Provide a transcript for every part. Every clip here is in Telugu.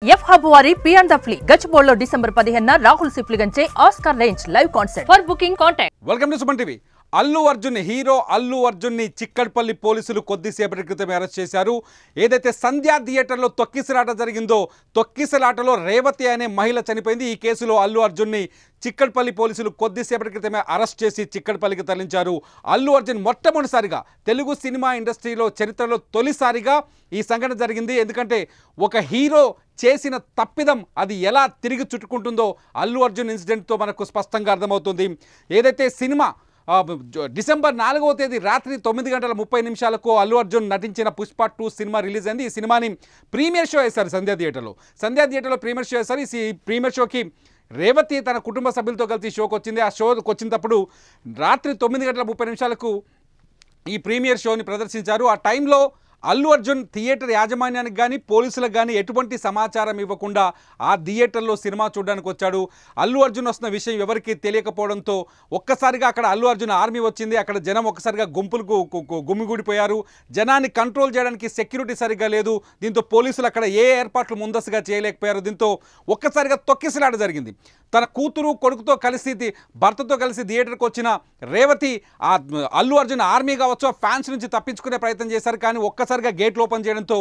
ఎఫ్ హబ్ వారి పియాన్ ద ఫ్లీ గచ్చిబౌలిలో డిసెంబర్ 15న రాహుల్ సిప్లిగంచే Oscar range live concert for booking contact. Welcome to Suman TV. Allu Arjun hero Allu అర్జున్ని చిక్కడపల్లి పోలీసులు కొద్దిసేపటి క్రితమే అరెస్ట్ చేశారు. ఏదైతే సంధ్యా థియేటర్లో తొక్కిసలాట జరిగిందో తొక్కిసలాటలో రేవతి అనే మహిళ చనిపోయింది. ఈ కేసులో అల్లు అర్జున్ని చిక్కడపల్లి పోలీసులు కొద్దిసేపటి క్రితమే అరెస్ట్ చేసి చిక్కడపల్లికి తరలించారు. అల్లు అర్జున్ మొట్టమొదటిసారిగా తెలుగు సినిమా ఇండస్ట్రీలో చరిత్రలో తొలిసారిగా ఈ సంఘటన జరిగింది. ఎందుకంటే ఒక హీరో చేసిన తప్పిదం అది ఎలా తిరిగి చుట్టుకుంటుందో అల్లు అర్జున్ ఇన్సిడెంట్తో మనకు స్పష్టంగా అర్థమవుతుంది. ఏదైతే సినిమా డిసెంబర్ 4వ తేదీ రాత్రి 9:30 అల్లు అర్జున్ నటించిన పుష్ప 2 సినిమా రిలీజ్ అయింది. ఈ సినిమాని ప్రీమియర్ షో వేశారు సంధ్యా థియేటర్లో ప్రీమియర్ షో వేశారు. ఈ ప్రీమియర్ షోకి రేవతి తన కుటుంబ సభ్యులతో కలిసి షోకి వచ్చింది. ఆ షోకి వచ్చినప్పుడు రాత్రి 9:30 ఈ ప్రీమియర్ షోని ప్రదర్శించారు. ఆ టైంలో అల్లు అర్జున్ థియేటర్ యాజమాన్యానికి కానీ పోలీసులకు కానీ ఎటువంటి సమాచారం ఇవ్వకుండా ఆ థియేటర్లో సినిమా చూడడానికి వచ్చాడు. అల్లు అర్జున్ వస్తున్న విషయం ఎవరికీ తెలియకపోవడంతో ఒక్కసారిగా అక్కడ అల్లు అర్జున్ ఆర్మీ వచ్చింది. అక్కడ జనం ఒక్కసారిగా గుంపులకు గుమిగూడిపోయారు. జనాన్ని కంట్రోల్ చేయడానికి సెక్యూరిటీ సరిగ్గా లేదు. దీంతో పోలీసులు అక్కడ ఏ ఏర్పాట్లు ముందస్తుగా చేయలేకపోయారు. దీంతో ఒక్కసారిగా తొక్కిసలాట జరిగింది. తన కూతురు కొడుకుతో కలిసి భర్తతో కలిసి థియేటర్కి వచ్చిన రేవతి ఆ అల్లు అర్జున్ ఆర్మీ కావచ్చు ఫ్యాన్స్ నుంచి తప్పించుకునే ప్రయత్నం చేశారు. కానీ ఒక్కసారిగా గేట్లు ఓపెన్ చేయడంతో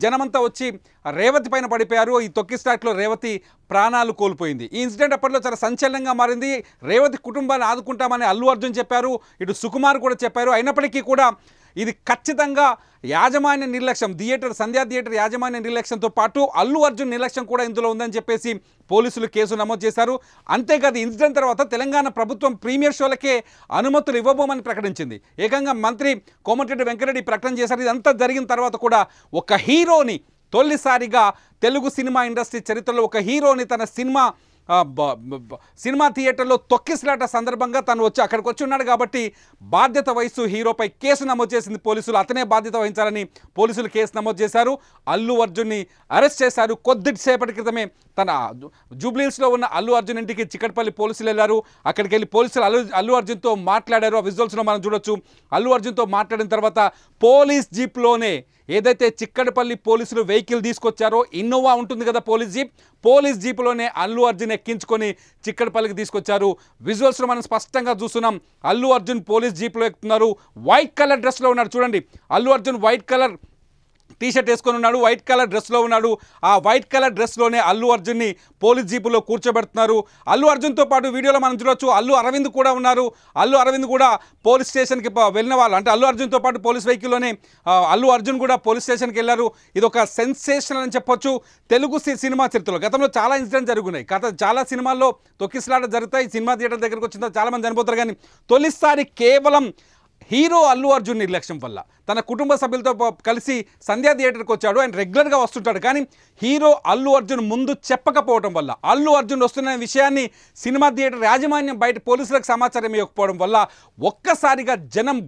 జనమంతా వచ్చి రేవతి పైన పడిపోయారు. ఈ తొక్కిసలాటలో రేవతి ప్రాణాలు కోల్పోయింది. ఈ ఇన్సిడెంట్ అప్పట్లో చాలా సంచలనంగా మారింది. రేవతి కుటుంబాన్ని ఆదుకుంటామని అల్లు అర్జున్ చెప్పారు, ఇటు సుకుమార్ కూడా చెప్పారు. అయినప్పటికీ కూడా ఇది ఖచ్చితంగా యాజమాన్య నిర్లక్ష్యం, సంధ్యా థియేటర్ యాజమాన్య నిర్లక్ష్యంతో పాటు అల్లు అర్జున్ నిర్లక్ష్యం కూడా ఇందులో ఉందని చెప్పేసి పోలీసులు కేసు నమోదు చేశారు. అంతేకాదు ఇన్సిడెంట్ తర్వాత తెలంగాణ ప్రభుత్వం ప్రీమియర్ షోలకే అనుమతులు ఇవ్వబోమని ప్రకటించింది. ఏకంగా మంత్రి కోమటిరెడ్డి వెంకటరెడ్డి ప్రకటన చేశారు. ఇదంతా జరిగిన తర్వాత కూడా ఒక హీరోని తొలిసారిగా తెలుగు సినిమా ఇండస్ట్రీ చరిత్రలో ఒక హీరోని తన సినిమా థియేటర్లో తొక్కిసలాట సందర్భంగా తను అక్కడికి వచ్చి ఉన్నాడు కాబట్టి బాధ్యత వహిస్తూ హీరోపై కేసు నమోదు చేసింది పోలీసులు. అతనే బాధ్యత వహించాలని పోలీసులు కేసు నమోదు చేశారు. అల్లు అర్జున్ని అరెస్ట్ చేశారు. కొద్దిసేపటి క్రితమే తన జూబ్లీహిల్స్లో ఉన్న అల్లు అర్జున్ ఇంటికి చిక్కడపల్లి పోలీసులు వెళ్ళారు. అక్కడికి వెళ్ళి పోలీసులు అల్లు అర్జున్తో మాట్లాడారు. ఆ విజువల్స్లో మనం చూడొచ్చు. అల్లు అర్జున్తో మాట్లాడిన తర్వాత పోలీస్ జీప్లోనే ఏదైతే చిక్కడపల్లి పోలీసులు వెహికల్ తీసుకొచ్చారో ఇన్నోవా ఉంటుంది కదా పోలీస్ జీప్లోనే అల్లు అర్జున్ ఎక్కించుకొని చిక్కడపల్లికి తీసుకొచ్చారు. విజువల్స్లో మనం స్పష్టంగా చూస్తున్నాం. అల్లు అర్జున్ పోలీస్ జీప్లో ఎక్కుతున్నారు. వైట్ కలర్ డ్రెస్లో ఉన్నాడు. చూడండి, Allu Arjun white colour t shirt వేసుకొని ఉన్నాడు, వైట్ కలర్ డ్రెస్లో ఉన్నాడు. ఆ వైట్ కలర్ డ్రెస్లోనే అల్లు అర్జున్ని పోలీస్ జీపులో కూర్చోబెడుతున్నారు. అల్లు అర్జున్తో పాటు వీడియోలో మనం చూడొచ్చు అల్లు అరవింద్ కూడా ఉన్నారు. అల్లు అరవింద్ కూడా పోలీస్ స్టేషన్కి వెళ్ళిన వాళ్ళు, అంటే అల్లు అర్జున్తో పాటు పోలీస్ వెహికల్లోనే అల్లు అర్జున్ కూడా పోలీస్ స్టేషన్కి వెళ్ళారు. ఇది ఒక సెన్సేషనల్ అని చెప్పొచ్చు తెలుగు సినిమా చరిత్రలో. గతంలో చాలా ఇన్సిడెంట్స్ జరుగుతున్నాయి. చాలా సినిమాల్లో తొక్కిసలాట జరుగుతాయి. సినిమా థియేటర్ దగ్గరకు వచ్చిన చాలామంది చనిపోతారు. కానీ తొలిసారి కేవలం హీరో అల్లు అర్జున్ నిర్లక్ష్యం వల్ల తన కుటుంబ సభ్యులతో కలిసి సంధ్యా థియేటర్కి వచ్చాడు. ఆయన రెగ్యులర్గా వస్తుంటాడు. కానీ హీరో అల్లు అర్జున్ ముందు చెప్పకపోవడం వల్ల, అల్లు అర్జున్ వస్తున్న విషయాన్ని సినిమా థియేటర్ యాజమాన్యం బయట పోలీసులకు సమాచారం ఇవ్వకపోవడం వల్ల ఒక్కసారిగా జనం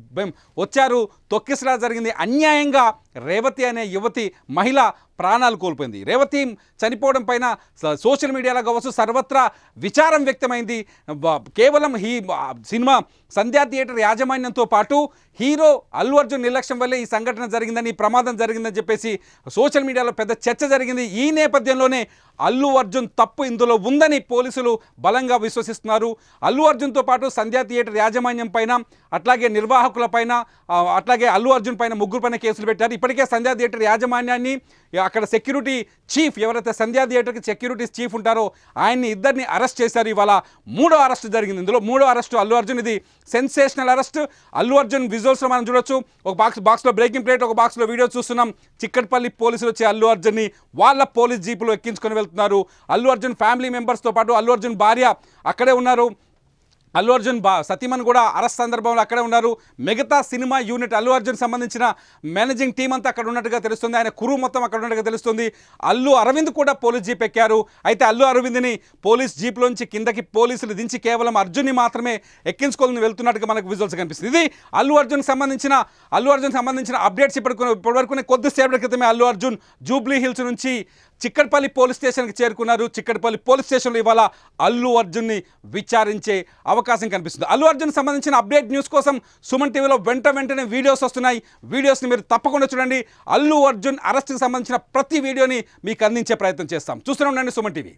వచ్చారు. తొక్కిసలాట జరిగింది. అన్యాయంగా రేవతి అనే యువతి మహిళ ప్రాణాలు కోల్పోయింది. రేవతి చనిపోవడం పైన సోషల్ మీడియాలో కావచ్చు సర్వత్రా విచారం వ్యక్తమైంది. కేవలం సినిమా సంధ్యా థియేటర్ యాజమాన్యంతో పాటు హీరో అల్లు అర్జున్ నిర్లక్ష్యం వల్లే ఈ సంఘటన జరిగిందని, ఈ ప్రమాదం జరిగిందని చెప్పేసి సోషల్ మీడియాలో పెద్ద చర్చ జరిగింది. ఈ నేపథ్యంలోనే అల్లు అర్జున్ తప్పు ఇందులో ఉందని పోలీసులు బలంగా విశ్వసిస్తున్నారు. అల్లు అర్జున్తో పాటు సంధ్యా థియేటర్ యాజమాన్యం పైన, అట్లాగే నిర్వాహకుల పైన, అట్లాగే అల్లు అర్జున్ పైన 3 పైన కేసులు పెట్టారు. ఇప్పటికే సంధ్యా థియేటర్ యాజమాన్యాన్ని, అక్కడ సెక్యూరిటీ చీఫ్ ఎవరైతే సంధ్యా థియేటర్కి సెక్యూరిటీ చీఫ్ ఉంటారో ఆయన్ని ఇద్దరిని అరెస్ట్ చేశారు. ఇవాళ 3వ అరెస్ట్ జరిగింది. ఇందులో 3వ అరెస్టు అల్లు అర్జున్. ఇది సెన్సేషనల్ అరెస్ట్. అల్లు అర్జున్ విజువల్స్లో మనం చూడొచ్చు. ఒక బాక్స్లో బ్రేకింగ్ ప్లేట్, ఒక బాక్స్లో వీడియో చూస్తున్నాం. చిక్కడపల్లి పోలీసులు వచ్చి అల్లు అర్జున్ని వాళ్ళ పోలీస్ జీపులో ఎక్కించుకొని వెళ్తున్నారు. అల్లు అర్జున్ ఫ్యామిలీ మెంబర్స్తో పాటు అల్లు అర్జున్ భార్య అక్కడే ఉన్నారు. అల్లు అర్జున్ సతీమణి కూడా అరెస్ట్ సందర్భంలో అక్కడే ఉన్నారు. మిగతా సినిమా యూనిట్ అల్లు అర్జున్ సంబంధించిన మేనేజింగ్ టీం అంతా అక్కడ ఉన్నట్టుగా తెలుస్తుంది. ఆయన కురు మొత్తం అక్కడ ఉన్నట్టుగా తెలుస్తుంది. అల్లు అరవింద్ కూడా పోలీస్ జీప్ ఎక్కారు. అయితే అల్లు అరవింద్ని పోలీస్ జీప్లోంచి కిందకి పోలీసులు దించి కేవలం అర్జున్ని మాత్రమే ఎక్కించుకోవాలని వెళ్తున్నట్టుగా మనకు విజువల్స్ కనిపిస్తుంది. ఇది అల్లు అర్జున్ సంబంధించిన అప్డేట్స్ ఇప్పటివరకు కొద్దిసేపటి క్రితమే అల్లు అర్జున్ జూబ్లీ హిల్స్ నుంచి చిక్కడపల్లి పోలీస్ స్టేషన్కి చేరుకున్నారు. చిక్కడపల్లి పోలీస్ స్టేషన్లో ఇవాళ అల్లు అర్జున్ని విచారించే అవకాశం కనిపిస్తుంది. అల్లు అర్జున్ సంబంధించిన అప్డేట్ న్యూస్ కోసం సుమన్ టీవీలో వెంటనే వీడియోస్ వస్తున్నాయి. వీడియోస్ని మీరు తప్పకుండా చూడండి. అల్లు అర్జున్ అరెస్ట్కి సంబంధించిన ప్రతి వీడియోని మీకు అందించే ప్రయత్నం చేస్తాం. చూస్తూనే ఉండండి సుమన్ టీవీ.